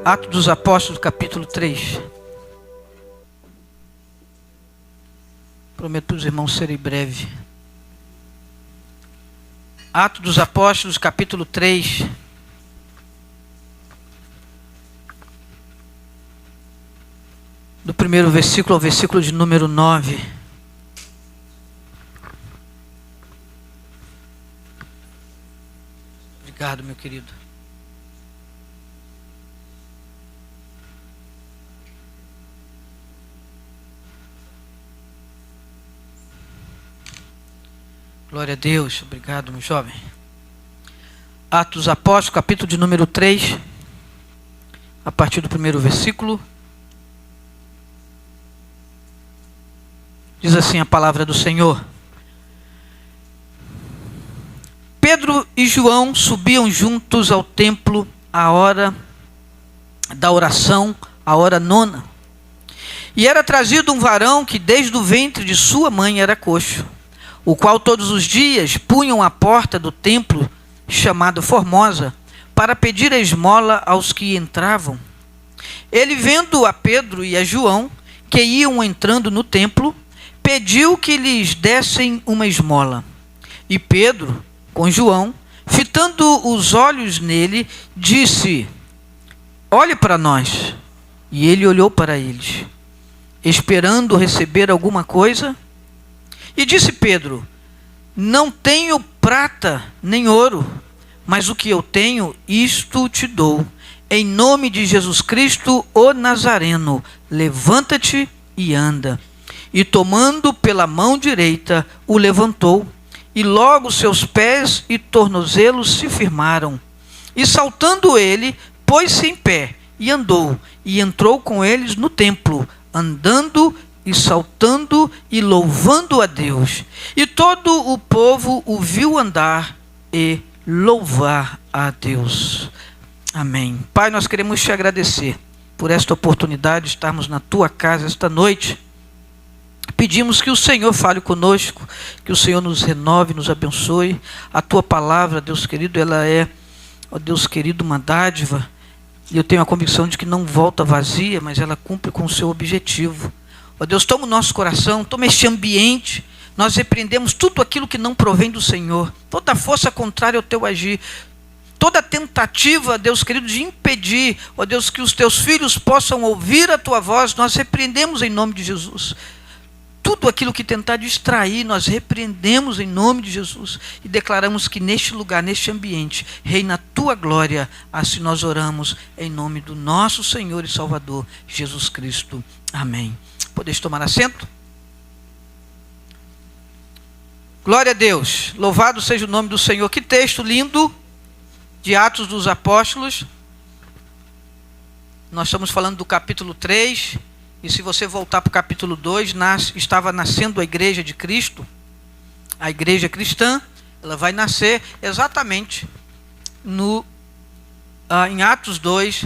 Atos dos Apóstolos, capítulo 3. Prometo para os irmãos serem breve. Atos dos Apóstolos, capítulo 3. Do primeiro versículo ao versículo de número 9. Obrigado, meu querido. Glória a Deus. Obrigado, meu jovem. Atos dos Apóstolos, capítulo de número 3, a partir do primeiro versículo. Diz assim a palavra do Senhor. Pedro e João subiam juntos ao templo à hora da oração, a hora nona. E era trazido um varão que desde o ventre de sua mãe era coxo, o qual todos os dias punham à porta do templo, chamado Formosa, para pedir a esmola aos que entravam. Ele, vendo a Pedro e a João, que iam entrando no templo, pediu que lhes dessem uma esmola. E Pedro, com João, fitando os olhos nele, disse: olhe para nós. E ele olhou para eles, esperando receber alguma coisa. E disse Pedro: não tenho prata nem ouro, mas o que eu tenho, isto te dou. Em nome de Jesus Cristo, o Nazareno, levanta-te e anda. E tomando pela mão direita, o levantou, e logo seus pés e tornozelos se firmaram. E saltando ele, pôs-se em pé, e andou, e entrou com eles no templo, andando e saltando e louvando a Deus. E todo o povo o viu andar e louvar a Deus. Amém. Pai, nós queremos te agradecer por esta oportunidade de estarmos na tua casa esta noite. Pedimos que o Senhor fale conosco, que o Senhor nos renove, nos abençoe. A tua palavra, Deus querido, ela é, ó Deus querido, uma dádiva. E eu tenho a convicção de que não volta vazia, mas ela cumpre com o seu objetivo. Ó Deus, toma o nosso coração, toma este ambiente. Nós repreendemos tudo aquilo que não provém do Senhor, toda força contrária ao teu agir, toda tentativa, Deus querido, de impedir, ó Deus, que os teus filhos possam ouvir a tua voz, nós repreendemos em nome de Jesus. Tudo aquilo que tentar distrair, nós repreendemos em nome de Jesus e declaramos que neste lugar, neste ambiente, reina a tua glória. Assim nós oramos em nome do nosso Senhor e Salvador, Jesus Cristo. Amém. Podeis tomar assento? Glória a Deus. Louvado seja o nome do Senhor. Que texto lindo de Atos dos Apóstolos. Nós estamos falando do capítulo 3. E se você voltar para o capítulo 2, estava nascendo a igreja de Cristo. A igreja cristã, ela vai nascer exatamente em Atos 2,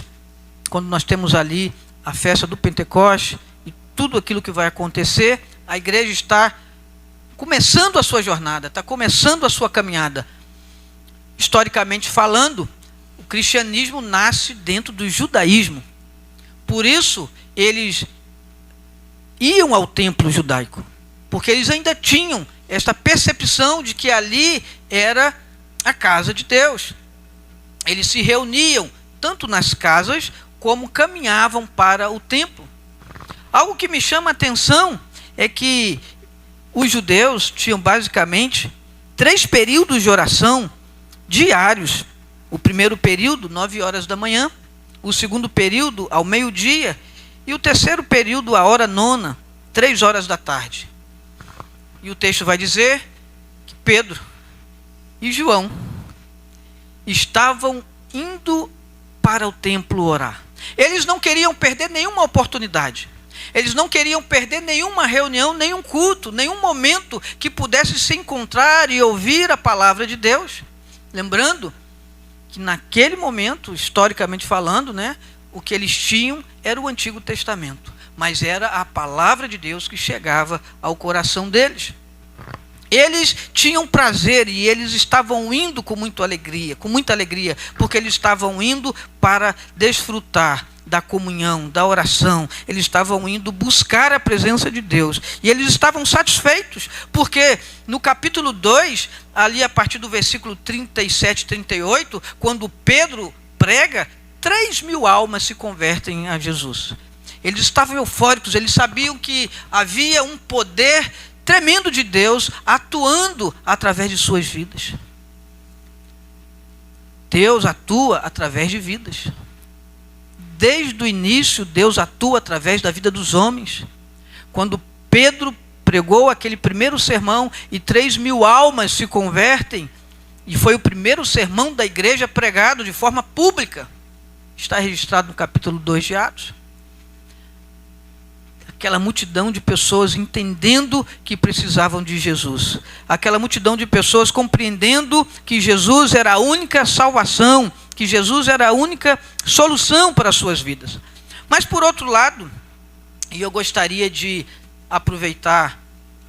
quando nós temos ali a festa do Pentecoste e tudo aquilo que vai acontecer. A igreja está começando a sua jornada, está começando a sua caminhada. Historicamente falando, o cristianismo nasce dentro do judaísmo. Por isso, eles iam ao templo judaico, porque eles ainda tinham esta percepção de que ali era a casa de Deus. Eles se reuniam tanto nas casas como caminhavam para o templo. Algo que me chama a atenção é que os judeus tinham basicamente 3 períodos de oração diários. O primeiro período, 9 horas da manhã, o segundo período ao meio-dia, e o terceiro período, a hora nona, 3 horas da tarde. E o texto vai dizer que Pedro e João estavam indo para o templo orar. Eles não queriam perder nenhuma oportunidade. Eles não queriam perder nenhuma reunião, nenhum culto, nenhum momento que pudesse se encontrar e ouvir a palavra de Deus. Lembrando que naquele momento, historicamente falando, o que eles tinham era o Antigo Testamento, mas era a palavra de Deus que chegava ao coração deles. Eles tinham prazer e eles estavam indo com muita alegria, porque eles estavam indo para desfrutar da comunhão, da oração. Eles estavam indo buscar a presença de Deus. E eles estavam satisfeitos, porque no capítulo 2, ali a partir do versículo 37 e 38, quando Pedro prega, 3.000 almas se convertem a Jesus. Eles estavam eufóricos, eles sabiam que havia um poder tremendo de Deus atuando através de suas vidas. Deus atua através de vidas. Desde o início, Deus atua através da vida dos homens. Quando Pedro pregou aquele primeiro sermão e 3.000 almas se convertem, e foi o primeiro sermão da igreja pregado de forma pública, está registrado no capítulo 2 de Atos. Aquela multidão de pessoas entendendo que precisavam de Jesus. Aquela multidão de pessoas compreendendo que Jesus era a única salvação, que Jesus era a única solução para as suas vidas. Mas por outro lado, e eu gostaria de aproveitar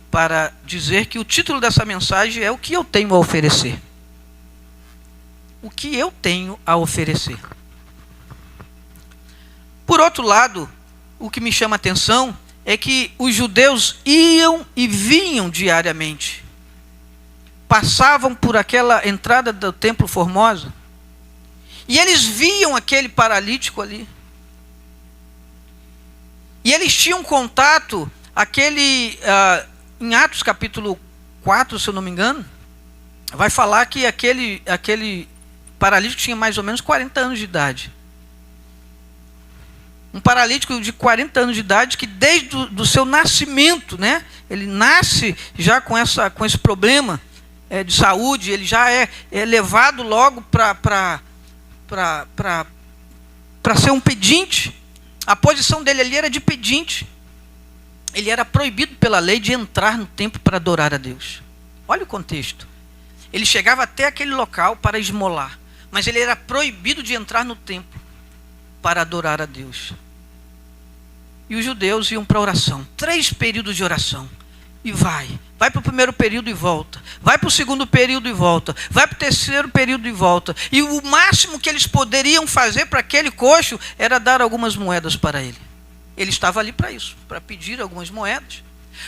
para dizer que o título dessa mensagem é o que eu tenho a oferecer. O que eu tenho a oferecer. Por outro lado, o que me chama a atenção é que os judeus iam e vinham diariamente. Passavam por aquela entrada do Templo Formosa. E eles viam aquele paralítico ali. E eles tinham contato, em Atos capítulo 4, se eu não me engano, vai falar que aquele paralítico tinha mais ou menos 40 anos de idade. Um paralítico de 40 anos de idade que desde o seu nascimento, né, ele nasce já com esse problema de saúde, ele já é levado logo para ser um pedinte. A posição dele ali era de pedinte. Ele era proibido pela lei de entrar no templo para adorar a Deus. Olha o contexto. Ele chegava até aquele local para esmolar, mas ele era proibido de entrar no templo para adorar a Deus. E os judeus iam para a oração. 3 períodos de oração. E vai para o primeiro período e volta. Vai para o segundo período e volta. Vai para o terceiro período e volta. E o máximo que eles poderiam fazer para aquele coxo era dar algumas moedas para ele. Ele estava ali para isso, para pedir algumas moedas.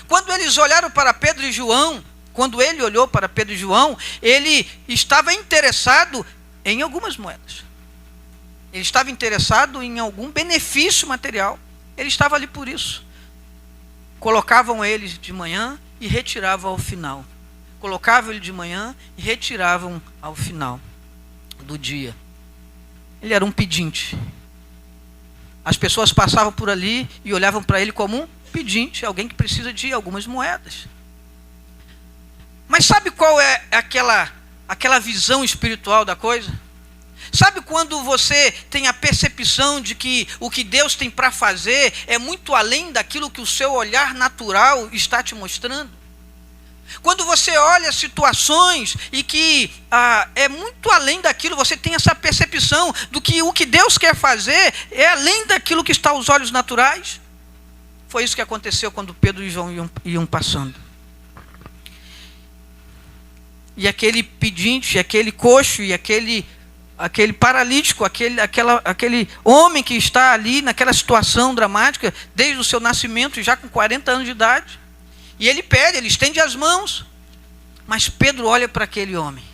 Quando eles olharam para Pedro e João, quando ele olhou para Pedro e João, ele estava interessado em algumas moedas. Ele estava interessado em algum benefício material. Ele estava ali por isso. Colocavam ele de manhã e retiravam ao final. Colocavam ele de manhã e retiravam ao final do dia. Ele era um pedinte. As pessoas passavam por ali e olhavam para ele como um pedinte, alguém que precisa de algumas moedas. Mas sabe qual é aquela visão espiritual da coisa? Sabe quando você tem a percepção de que o que Deus tem para fazer é muito além daquilo que o seu olhar natural está te mostrando? Quando você olha situações e que é muito além daquilo, você tem essa percepção do que o que Deus quer fazer é além daquilo que está aos olhos naturais? Foi isso que aconteceu quando Pedro e João iam passando. E aquele pedinte, aquele coxo e aquele paralítico, aquele homem que está ali naquela situação dramática, desde o seu nascimento, já com 40 anos de idade. E ele pede, ele estende as mãos. Mas Pedro olha para aquele homem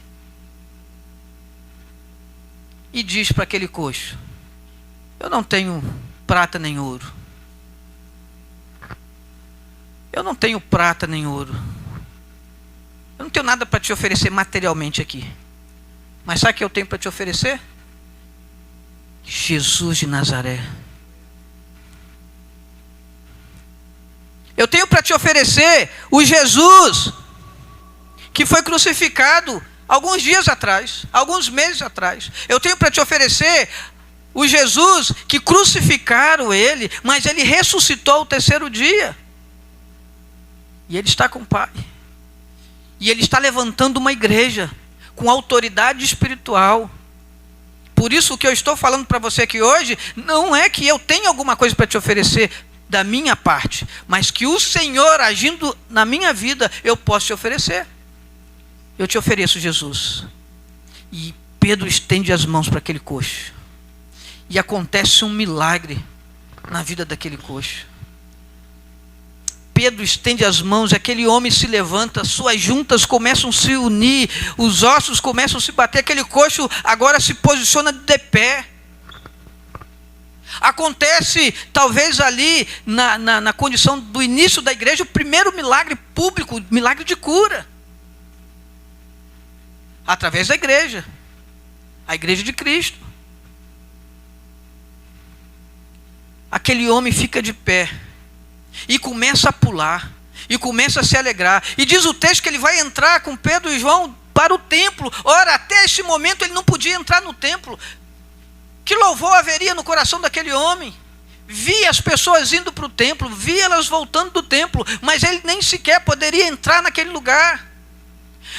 e diz para aquele coxo: eu não tenho prata nem ouro. Eu não tenho prata nem ouro. Eu não tenho nada para te oferecer materialmente aqui. Mas sabe o que eu tenho para te oferecer? Jesus de Nazaré. Eu tenho para te oferecer o Jesus que foi crucificado alguns dias atrás, alguns meses atrás. Eu tenho para te oferecer o Jesus que crucificaram ele, mas ele ressuscitou ao 3º dia. E ele está com o Pai. E ele está levantando uma igreja com autoridade espiritual. Por isso o que eu estou falando para você aqui hoje, não é que eu tenha alguma coisa para te oferecer da minha parte, mas que o Senhor agindo na minha vida, eu posso te oferecer. eu te ofereço, Jesus. E Pedro estende as mãos para aquele coxo. E acontece um milagre na vida daquele coxo. Pedro estende as mãos, aquele homem se levanta, suas juntas começam a se unir, os ossos começam a se bater, aquele coxo agora se posiciona de pé. Acontece, talvez ali, na condição do início da igreja, o primeiro milagre público, milagre de cura. Através da igreja. A igreja de Cristo. Aquele homem fica de pé. E começa a pular. E começa a se alegrar. E diz o texto que ele vai entrar com Pedro e João para o templo. Ora, até este momento ele não podia entrar no templo. Que louvor haveria no coração daquele homem? Via as pessoas indo para o templo, via elas voltando do templo, mas ele nem sequer poderia entrar naquele lugar.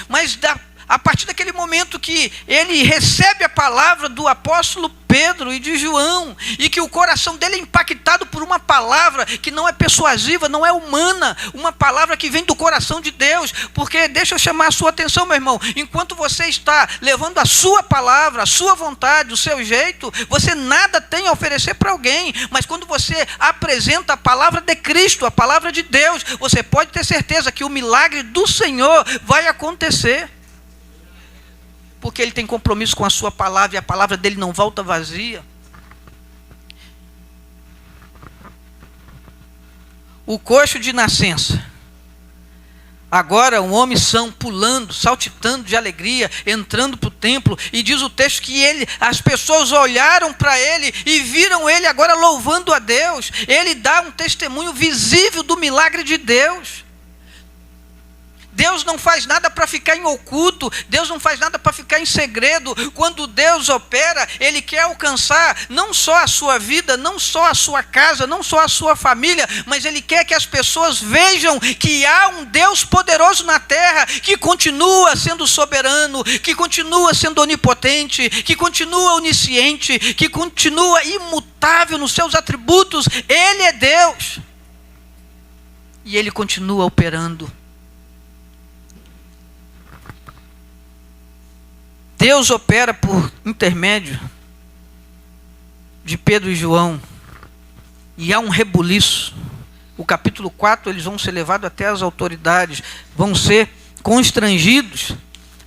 Mas a partir daquele momento que ele recebe a palavra do apóstolo Pedro e de João, e que o coração dele é impactado por uma palavra que não é persuasiva, não é humana, uma palavra que vem do coração de Deus, porque deixa eu chamar a sua atenção, meu irmão, enquanto você está levando a sua palavra, a sua vontade, o seu jeito, você nada tem a oferecer para alguém, mas quando você apresenta a palavra de Cristo, a palavra de Deus, você pode ter certeza que o milagre do Senhor vai acontecer. Porque ele tem compromisso com a sua palavra e a palavra dele não volta vazia. O coxo de nascença. Agora um homem são, pulando, saltitando de alegria, entrando para o templo. E diz o texto que as pessoas olharam para ele e viram ele agora louvando a Deus. Ele dá um testemunho visível do milagre de Deus. Deus não faz nada para ficar em oculto, Deus não faz nada para ficar em segredo. Quando Deus opera, Ele quer alcançar não só a sua vida, não só a sua casa, não só a sua família, mas Ele quer que as pessoas vejam que há um Deus poderoso na terra, que continua sendo soberano, que continua sendo onipotente, que continua onisciente, que continua imutável nos seus atributos. Ele é Deus. E Ele continua operando. Deus opera por intermédio de Pedro e João. E há um rebuliço. O capítulo 4, eles vão ser levados até as autoridades. Vão ser constrangidos.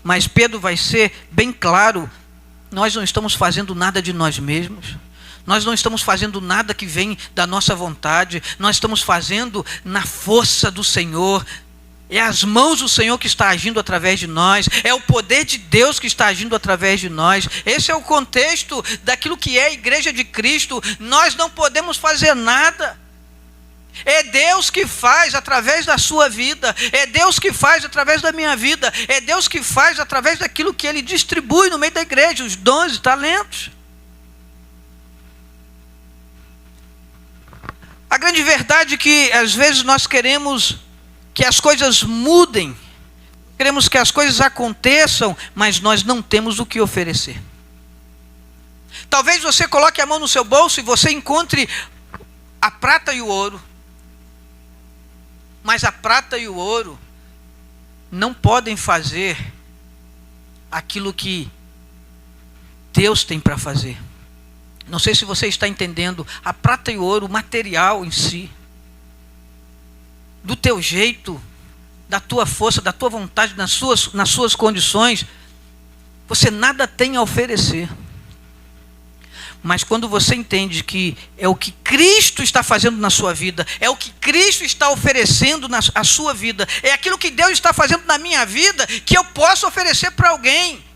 Mas Pedro vai ser bem claro. Nós não estamos fazendo nada de nós mesmos. Nós não estamos fazendo nada que vem da nossa vontade. Nós estamos fazendo na força do Senhor. É as mãos do Senhor que está agindo através de nós. É o poder de Deus que está agindo através de nós. Esse é o contexto daquilo que é a igreja de Cristo. Nós não podemos fazer nada. É Deus que faz através da sua vida. É Deus que faz através da minha vida. É Deus que faz através daquilo que Ele distribui no meio da igreja. Os dons e talentos. A grande verdade é que às vezes nós queremos que as coisas mudem, queremos que as coisas aconteçam, mas nós não temos o que oferecer. Talvez você coloque a mão no seu bolso e você encontre a prata e o ouro, mas a prata e o ouro não podem fazer aquilo que Deus tem para fazer. Não sei se você está entendendo. A prata e o ouro, o material em si, do teu jeito, da tua força, da tua vontade, nas suas condições, você nada tem a oferecer. Mas quando você entende que é o que Cristo está fazendo na sua vida, é o que Cristo está oferecendo na sua vida, é aquilo que Deus está fazendo na minha vida, que eu posso oferecer para alguém.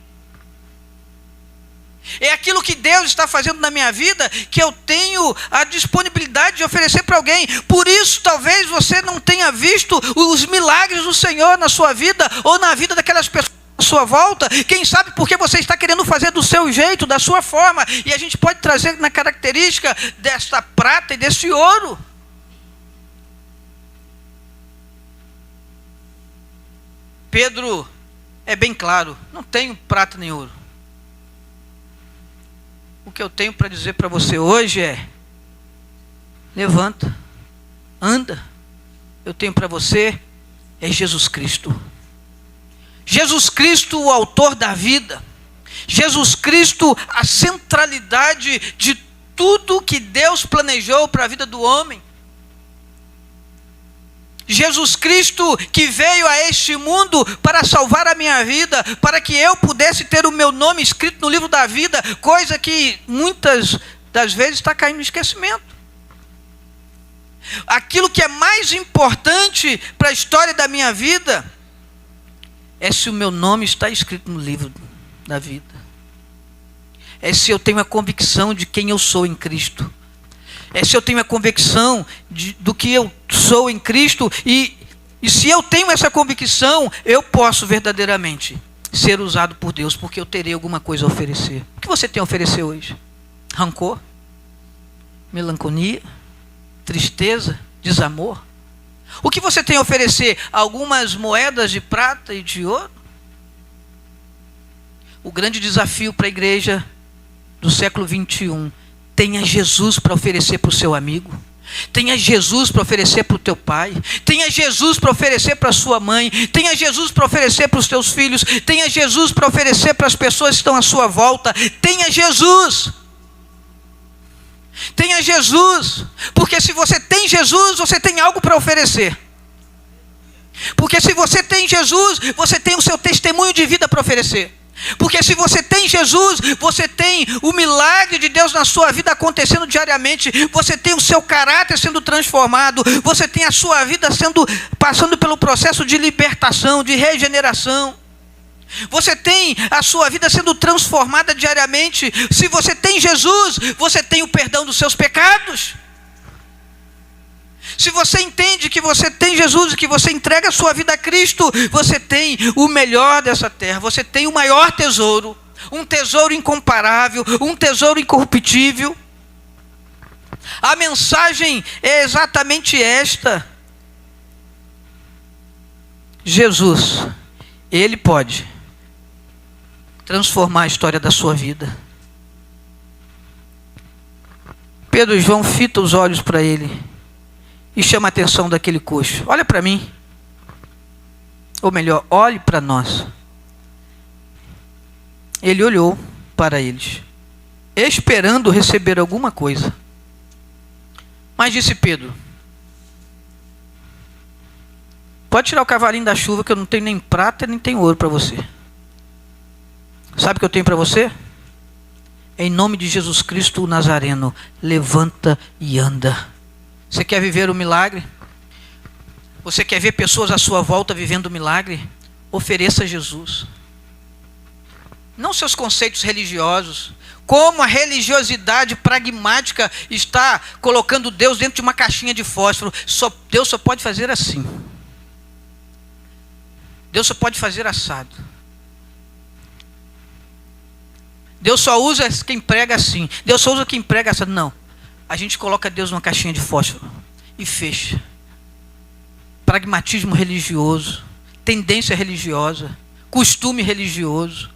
É aquilo que Deus está fazendo na minha vida que eu tenho a disponibilidade de oferecer para alguém. Por isso, talvez você não tenha visto os milagres do Senhor na sua vida ou na vida daquelas pessoas à sua volta. Quem sabe porque você está querendo fazer do seu jeito, da sua forma. E a gente pode trazer na característica desta prata e desse ouro. Pedro é bem claro: não tenho prata nem ouro. O que eu tenho para dizer para você hoje é: levanta, anda. Eu tenho para você é Jesus Cristo. Jesus Cristo, o autor da vida. Jesus Cristo, a centralidade de tudo que Deus planejou para a vida do homem. Jesus Cristo que veio a este mundo para salvar a minha vida, para que eu pudesse ter o meu nome escrito no livro da vida, coisa que muitas das vezes está caindo no esquecimento. Aquilo que é mais importante para a história da minha vida é se o meu nome está escrito no livro da vida. É se eu tenho a convicção de quem eu sou em Cristo. É se eu tenho a convicção do que eu sou em Cristo. E se eu tenho essa convicção, eu posso verdadeiramente ser usado por Deus, porque eu terei alguma coisa a oferecer. O que você tem a oferecer hoje? Rancor? Melancolia? Tristeza? Desamor? O que você tem a oferecer? Algumas moedas de prata e de ouro? O grande desafio para a igreja do século 21: tenha Jesus para oferecer para o seu amigo. Tenha Jesus para oferecer para o teu pai. Tenha Jesus para oferecer para a sua mãe. Tenha Jesus para oferecer para os teus filhos. Tenha Jesus para oferecer para as pessoas que estão à sua volta. Tenha Jesus. Tenha Jesus. Porque se você tem Jesus, você tem algo para oferecer. Porque se você tem Jesus, você tem o seu testemunho de vida para oferecer. Porque se você tem Jesus, você tem o milagre de Deus na sua vida acontecendo diariamente. Você tem o seu caráter sendo transformado. Você tem a sua vida passando pelo processo de libertação, de regeneração. Você tem a sua vida sendo transformada diariamente. Se você tem Jesus, você tem o perdão dos seus pecados. Se você entende que você tem Jesus e que você entrega a sua vida a Cristo, você tem o melhor dessa terra. Você tem o maior tesouro, um tesouro incomparável, um tesouro incorruptível. A mensagem é exatamente esta: Jesus, Ele pode transformar a história da sua vida. Pedro e João fitam os olhos para ele e chama a atenção daquele coxo. Olha para mim. Ou melhor, olhe para nós. Ele olhou para eles, esperando receber alguma coisa. Mas disse Pedro: pode tirar o cavalinho da chuva, que eu não tenho nem prata nem tenho ouro para você. Sabe o que eu tenho para você? Em nome de Jesus Cristo o Nazareno, levanta e anda. Você quer viver o milagre? Você quer ver pessoas à sua volta vivendo o milagre? Ofereça Jesus. Não seus conceitos religiosos. Como a religiosidade pragmática está colocando Deus dentro de uma caixinha de fósforo. Deus só pode fazer assim. Deus só pode fazer assado. Deus só usa quem prega assim. Deus só usa quem prega assado. Não. A gente coloca Deus numa caixinha de fósforo e fecha. Pragmatismo religioso, tendência religiosa, costume religioso.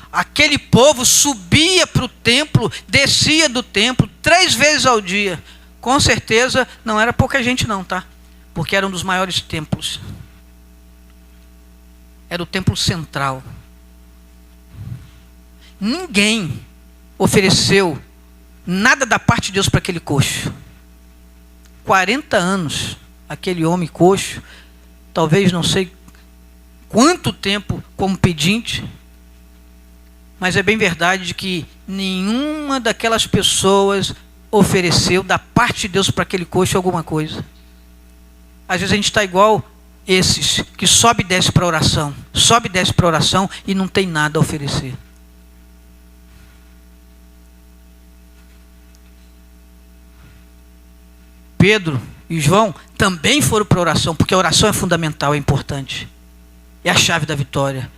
Aquele povo subia para o templo, descia do templo 3 vezes ao dia. Com certeza não era pouca gente não, tá? Porque era um dos maiores templos. Era o templo central. Ninguém ofereceu nada da parte de Deus para aquele coxo. 40 anos, aquele homem coxo, talvez não sei quanto tempo como pedinte, mas é bem verdade de que nenhuma daquelas pessoas ofereceu da parte de Deus para aquele coxo alguma coisa. Às vezes a gente está igual esses que sobe e desce para oração, sobe e desce para oração e não tem nada a oferecer. Pedro e João também foram para a oração, porque a oração é fundamental, é importante. É a chave da vitória.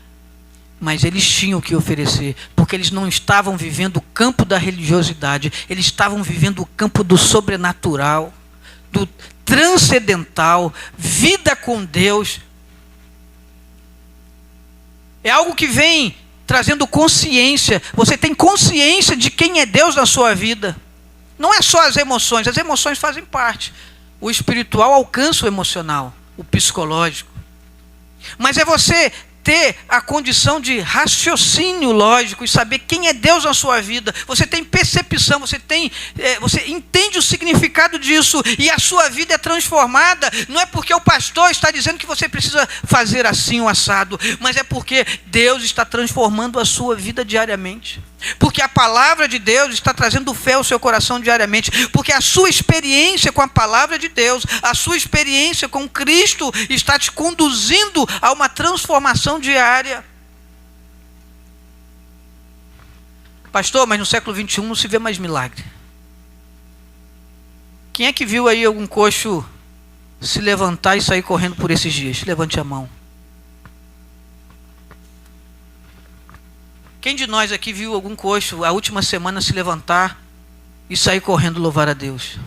Mas eles tinham o que oferecer, porque eles não estavam vivendo o campo da religiosidade, eles estavam vivendo o campo do sobrenatural, do transcendental, vida com Deus. É algo que vem trazendo consciência. Você tem consciência de quem é Deus na sua vida. Não é só as emoções fazem parte. O espiritual alcança o emocional, o psicológico. Mas é você ter a condição de raciocínio lógico e saber quem é Deus na sua vida. Você tem percepção, você entende o significado disso e a sua vida é transformada. Não é porque o pastor está dizendo que você precisa fazer assim o assado, mas é porque Deus está transformando a sua vida diariamente. Porque a palavra de Deus está trazendo fé ao seu coração diariamente. Porque a sua experiência com a palavra de Deus, a sua experiência com Cristo está te conduzindo a uma transformação diária. Pastor, mas no século XXI não se vê mais milagre. Quem é que viu aí algum coxo se levantar e sair correndo por esses dias? Levante a mão. Quem de nós aqui viu algum coxo a última semana se levantar e sair correndo louvar a Deus?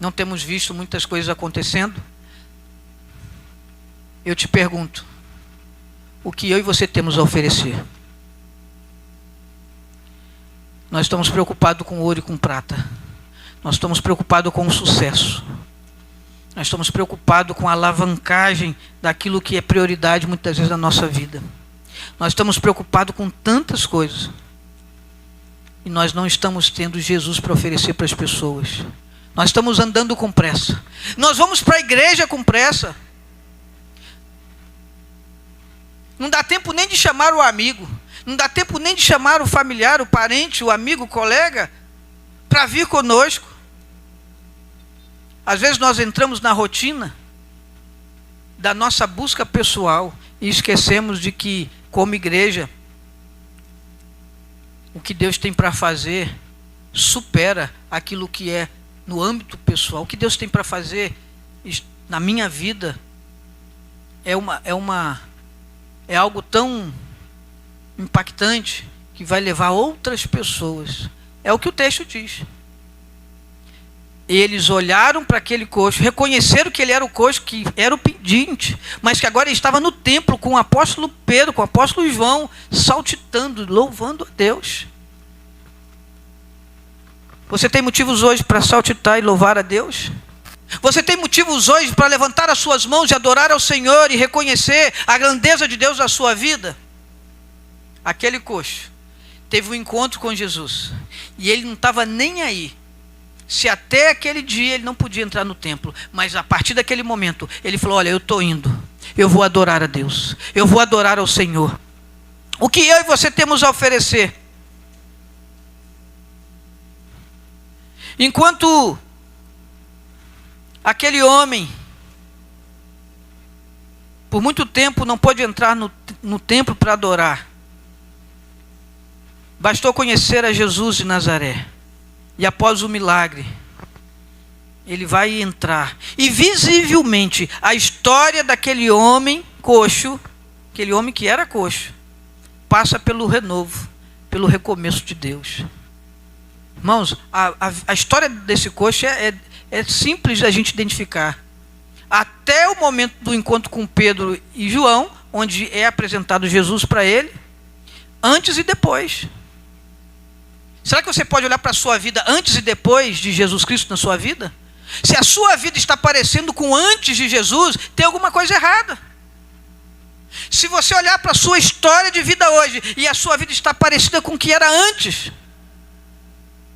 Não temos visto muitas coisas acontecendo? Eu te pergunto, o que eu e você temos a oferecer? Nós estamos preocupados com ouro e com prata. Nós estamos preocupados com o sucesso. Nós estamos preocupados com a alavancagem daquilo que é prioridade muitas vezes na nossa vida. Nós estamos preocupados com tantas coisas. E nós não estamos tendo Jesus para oferecer para as pessoas. Nós estamos andando com pressa. Nós vamos para a igreja com pressa. Não dá tempo nem de chamar o amigo. Não dá tempo nem de chamar o familiar, o parente, o amigo, o colega, para vir conosco. Às vezes nós entramos na rotina da nossa busca pessoal e esquecemos de que, como igreja, o que Deus tem para fazer supera aquilo que é no âmbito pessoal. O que Deus tem para fazer na minha vida é algo tão impactante que vai levar outras pessoas. É o que o texto diz. Eles olharam para aquele coxo, reconheceram que ele era o coxo, que era o pedinte, mas que agora ele estava no templo com o apóstolo Pedro, com o apóstolo João, saltitando, louvando a Deus. Você tem motivos hoje para saltitar e louvar a Deus? Você tem motivos hoje para levantar as suas mãos e adorar ao Senhor e reconhecer a grandeza de Deus na sua vida? Aquele coxo teve um encontro com Jesus e ele não estava nem aí se até aquele dia ele não podia entrar no templo, mas a partir daquele momento ele falou: olha, eu estou indo, eu vou adorar a Deus, eu vou adorar ao Senhor. O que eu e você temos a oferecer? Enquanto aquele homem por muito tempo não pôde entrar no templo para adorar, bastou conhecer a Jesus de Nazaré. E após o milagre, ele vai entrar. E visivelmente, a história daquele homem coxo, aquele homem que era coxo, passa pelo renovo, pelo recomeço de Deus. Irmãos, a história desse coxo é simples da gente identificar. Até o momento do encontro com Pedro e João, onde é apresentado Jesus para ele, antes e depois. Será que você pode olhar para a sua vida antes e depois de Jesus Cristo na sua vida? Se a sua vida está parecendo com antes de Jesus, tem alguma coisa errada. Se você olhar para a sua história de vida hoje e a sua vida está parecida com o que era antes,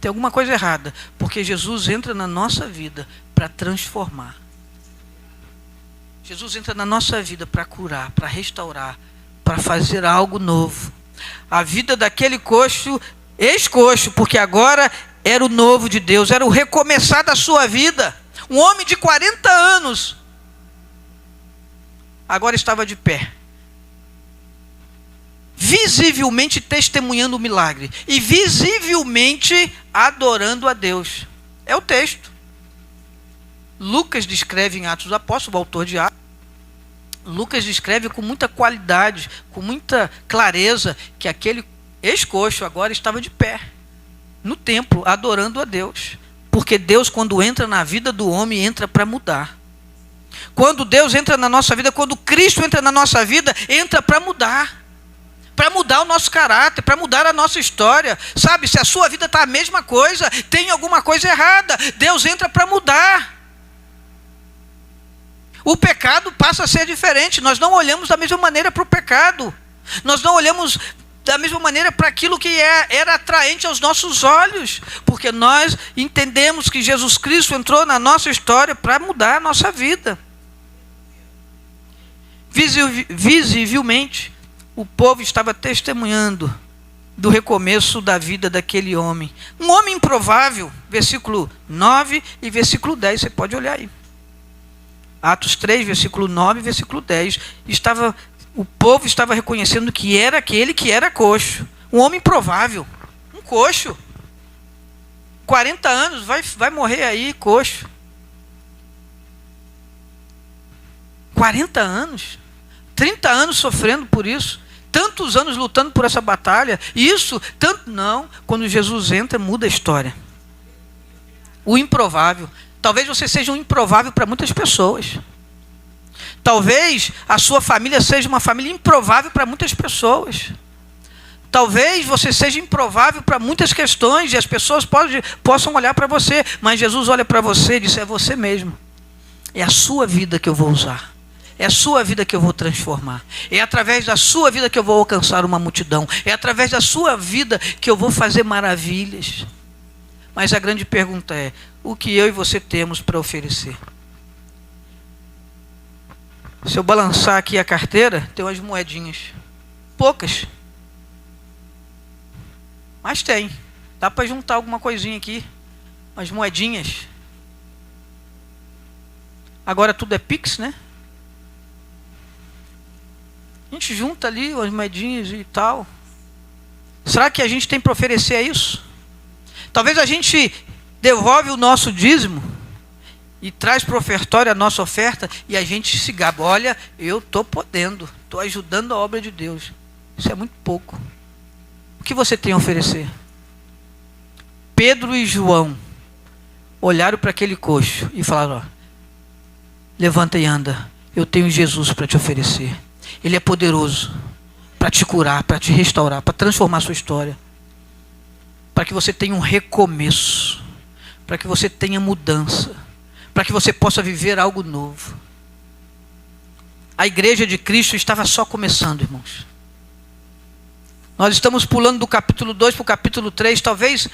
tem alguma coisa errada. Porque Jesus entra na nossa vida para transformar. Jesus entra na nossa vida para curar, para restaurar, para fazer algo novo. A vida daquele coxo, ex-coxo, porque agora era o novo de Deus, era o recomeçar da sua vida. Um homem de 40 anos, agora estava de pé, visivelmente testemunhando o milagre, e visivelmente adorando a Deus. É o texto. Lucas descreve em Atos dos Apóstolos, o autor de Atos, Lucas descreve com muita qualidade, com muita clareza, que aquele ex-coxo agora estava de pé no templo, adorando a Deus. Porque Deus, quando entra na vida do homem, entra para mudar. Quando Deus entra na nossa vida, quando Cristo entra na nossa vida, entra para mudar o nosso caráter, para mudar a nossa história. Sabe, se a sua vida está a mesma coisa, tem alguma coisa errada. Deus entra para mudar. O pecado passa a ser diferente. Nós não olhamos da mesma maneira para o pecado. Nós não olhamos da mesma maneira para aquilo que era atraente aos nossos olhos. Porque nós entendemos que Jesus Cristo entrou na nossa história para mudar a nossa vida. Visivelmente, o povo estava testemunhando do recomeço da vida daquele homem. Um homem improvável, versículo 9 e versículo 10, você pode olhar aí. Atos 3, versículo 9 e versículo 10. O povo estava reconhecendo que era aquele que era coxo. Um homem improvável, um coxo. 40 anos, vai morrer aí coxo. 40 anos, 30 anos sofrendo por isso. Tantos anos lutando por essa batalha. Não, quando Jesus entra, muda a história. O improvável. Talvez você seja um improvável para muitas pessoas. Talvez a sua família seja uma família improvável para muitas pessoas. Talvez você seja improvável para muitas questões e as pessoas possam olhar para você. Mas Jesus olha para você e diz: é você mesmo. É a sua vida que eu vou usar. É a sua vida que eu vou transformar. É através da sua vida que eu vou alcançar uma multidão. É através da sua vida que eu vou fazer maravilhas. Mas a grande pergunta é: o que eu e você temos para oferecer? Se eu balançar aqui a carteira, tem umas moedinhas. Poucas. Mas tem. Dá para juntar alguma coisinha aqui. Umas moedinhas. Agora tudo é Pix, né? A gente junta ali as moedinhas e tal. Será que a gente tem para oferecer isso? Talvez a gente devolve o nosso dízimo e traz para o ofertório a nossa oferta e a gente se gaba: olha, eu estou podendo, estou ajudando a obra de Deus. Isso é muito pouco. O que você tem a oferecer? Pedro e João olharam para aquele coxo e falaram: ó, levanta e anda, eu tenho Jesus para te oferecer. Ele é poderoso para te curar, para te restaurar, para transformar a sua história. Para que você tenha um recomeço. Para que você tenha mudança. Para que você possa viver algo novo. A igreja de Cristo estava só começando, irmãos. Nós estamos pulando do capítulo 2 para o capítulo 3. Talvez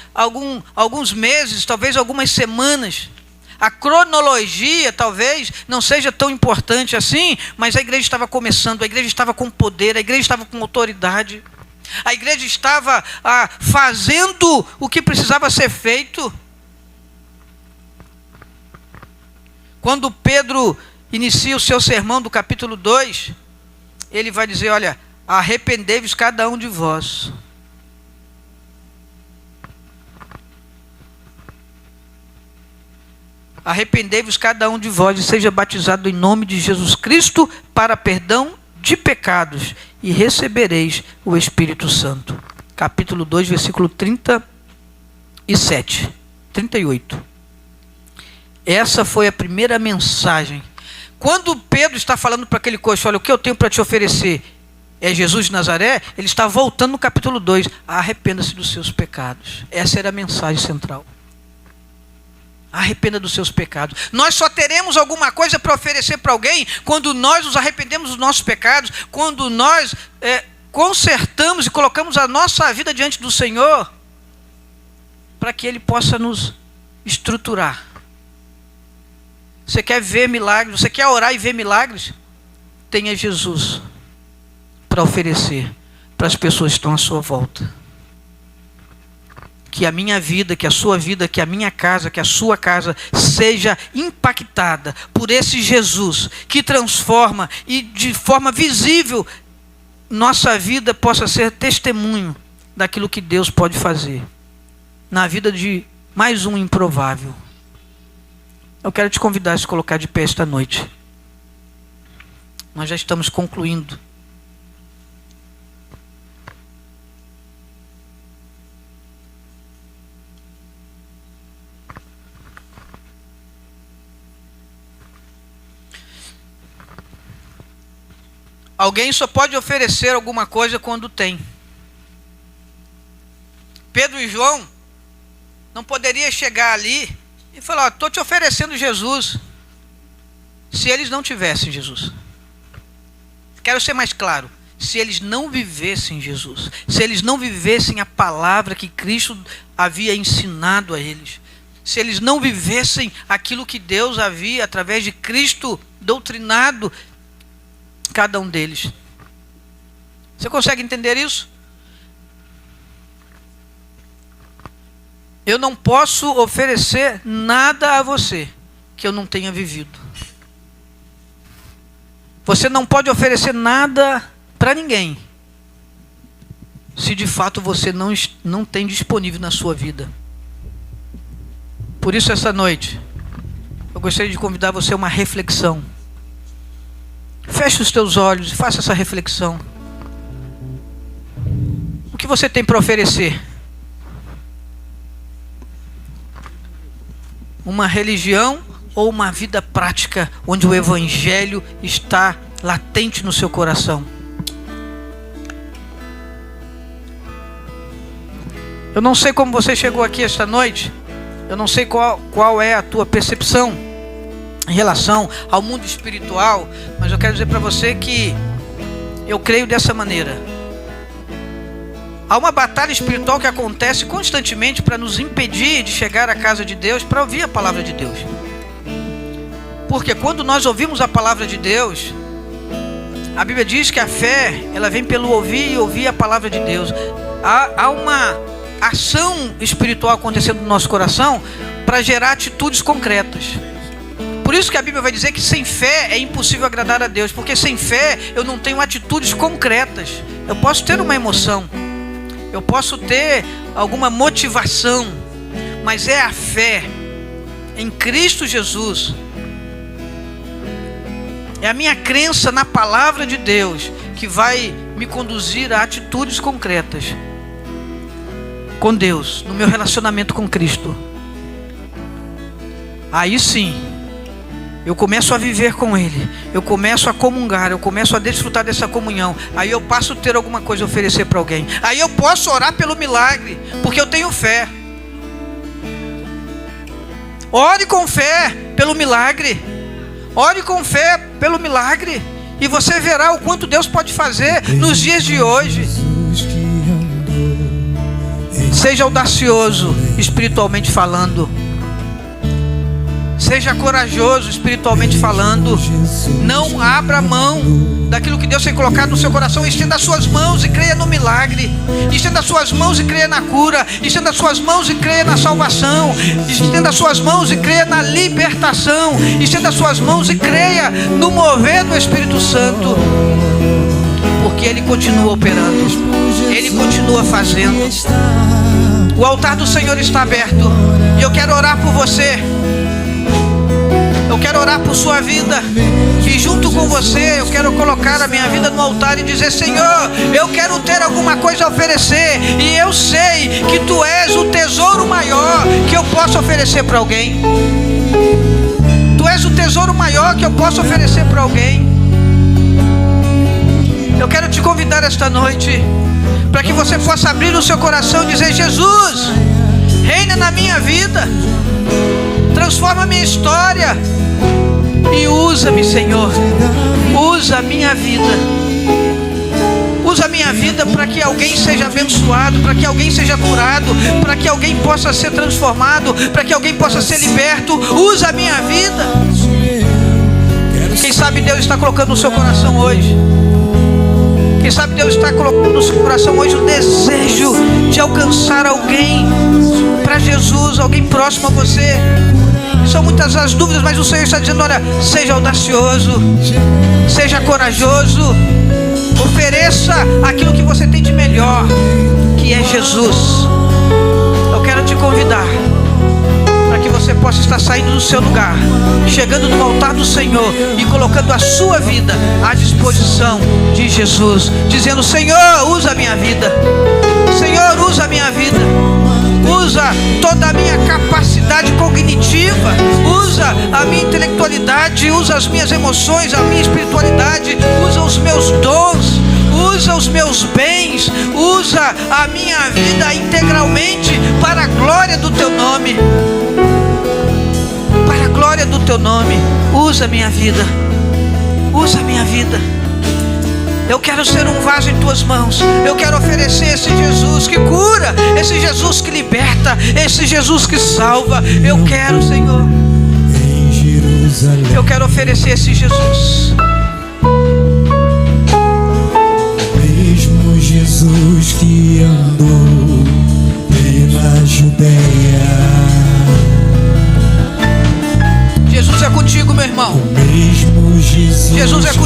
alguns meses, talvez algumas semanas. A cronologia talvez não seja tão importante assim, mas a igreja estava começando, a igreja estava com poder, a igreja estava com autoridade, a igreja estava fazendo o que precisava ser feito. Quando Pedro inicia o seu sermão do capítulo 2, ele vai dizer: olha, arrependei-vos cada um de vós. Arrependei-vos cada um de vós e seja batizado em nome de Jesus Cristo para perdão de pecados e recebereis o Espírito Santo. Capítulo 2, versículo 37, 38. Essa foi a primeira mensagem. Quando Pedro está falando para aquele coxo: olha, o que eu tenho para te oferecer é Jesus de Nazaré, ele está voltando no capítulo 2. Arrependa-se dos seus pecados. Essa era a mensagem central. Arrependa dos seus pecados. Nós só teremos alguma coisa para oferecer para alguém quando nós nos arrependemos dos nossos pecados, quando nós consertamos e colocamos a nossa vida diante do Senhor, para que Ele possa nos estruturar. Você quer ver milagres? Você quer orar e ver milagres? Tenha Jesus para oferecer para as pessoas que estão à sua volta. Que a minha vida, que a sua vida, que a minha casa, que a sua casa seja impactada por esse Jesus que transforma e de forma visível nossa vida possa ser testemunho daquilo que Deus pode fazer na vida de mais um improvável. Eu quero te convidar a se colocar de pé esta noite. Nós já estamos concluindo. Alguém só pode oferecer alguma coisa quando tem. Pedro e João não poderia chegar ali e falar: estou te oferecendo Jesus. se eles não tivessem Jesus. Quero ser mais claro. Se eles não vivessem Jesus, se eles não vivessem a palavra que Cristo havia ensinado a eles, se eles não vivessem aquilo que Deus havia, através de Cristo, doutrinado cada um deles. Você consegue entender isso? Eu não posso oferecer nada a você que eu não tenha vivido. Você não pode oferecer nada para ninguém se de fato você não tem disponível na sua vida. Por isso, essa noite, eu gostaria de convidar você a uma reflexão. Feche os teus olhos e faça essa reflexão. O que você tem para oferecer? Uma religião ou uma vida prática onde o Evangelho está latente no seu coração? Eu não sei como você chegou aqui esta noite. Eu não sei qual é a tua percepção em relação ao mundo espiritual, mas eu quero dizer para você que eu creio dessa maneira. Há uma batalha espiritual que acontece constantemente para nos impedir de chegar à casa de Deus, para ouvir a palavra de Deus. Porque quando nós ouvimos a palavra de Deus, a Bíblia diz que a fé, ela vem pelo ouvir e ouvir a palavra de Deus. Há uma ação espiritual acontecendo no nosso coração para gerar atitudes concretas. Por isso que a Bíblia vai dizer que sem fé é impossível agradar a Deus, porque sem fé eu não tenho atitudes concretas. Eu posso ter uma emoção, eu posso ter alguma motivação, mas é a fé em Cristo Jesus, é a minha crença na palavra de Deus que vai me conduzir a atitudes concretas com Deus, no meu relacionamento com Cristo. Aí sim, eu começo a viver com Ele, eu começo a comungar, eu começo a desfrutar dessa comunhão. Aí eu passo a ter alguma coisa a oferecer para alguém. Aí eu posso orar pelo milagre, porque eu tenho fé. Ore com fé pelo milagre. Ore com fé pelo milagre, e você verá o quanto Deus pode fazer nos dias de hoje. Seja audacioso espiritualmente falando. Seja corajoso espiritualmente falando. Não abra mão daquilo que Deus tem colocado no seu coração. Estenda as suas mãos e creia no milagre. Estenda as suas mãos e creia na cura. Estenda as suas mãos e creia na salvação. Estenda as suas mãos e creia na libertação. Estenda as suas mãos e creia no mover do Espírito Santo, porque Ele continua operando, Ele continua fazendo. O altar do Senhor está aberto, e eu quero orar por você. Eu quero orar por sua vida, e junto com você eu quero colocar a minha vida no altar e dizer: Senhor, eu quero ter alguma coisa a oferecer, e eu sei que Tu és o tesouro maior que eu posso oferecer para alguém. Tu és o tesouro maior que eu posso oferecer para alguém. Eu quero te convidar esta noite para que você possa abrir o seu coração e dizer: Jesus, reina na minha vida, transforma a minha história e usa-me, Senhor. Usa a minha vida. Usa a minha vida para que alguém seja abençoado, para que alguém seja curado, para que alguém possa ser transformado, para que alguém possa ser liberto. Usa a minha vida. Quem sabe Deus está colocando no seu coração hoje. Quem sabe Deus está colocando no seu coração hoje o desejo de alcançar alguém para Jesus, alguém próximo a você. São muitas as dúvidas, mas o Senhor está dizendo: olha, seja audacioso, seja corajoso, ofereça aquilo que você tem de melhor, que é Jesus. Eu quero te convidar para que você possa estar saindo do seu lugar, chegando no altar do Senhor e colocando a sua vida à disposição de Jesus, dizendo: Senhor, usa a minha vida. Senhor, usa a minha vida. Usa toda a minha capacidade cognitiva, usa a minha intelectualidade, usa as minhas emoções, a minha espiritualidade, usa os meus dons, usa os meus bens, usa a minha vida integralmente para a glória do Teu nome. Para a glória glória do teu nome. Usa a minha vida. Usa a minha vida. Eu quero ser um vaso em tuas mãos. Eu quero oferecer esse Jesus que cura, esse Jesus que liberta, esse Jesus que salva. Eu quero, Senhor. Eu quero oferecer esse Jesus. Mesmo Jesus que andou pela Judeia. Jesus é contigo, meu irmão. O mesmo Jesus é contigo.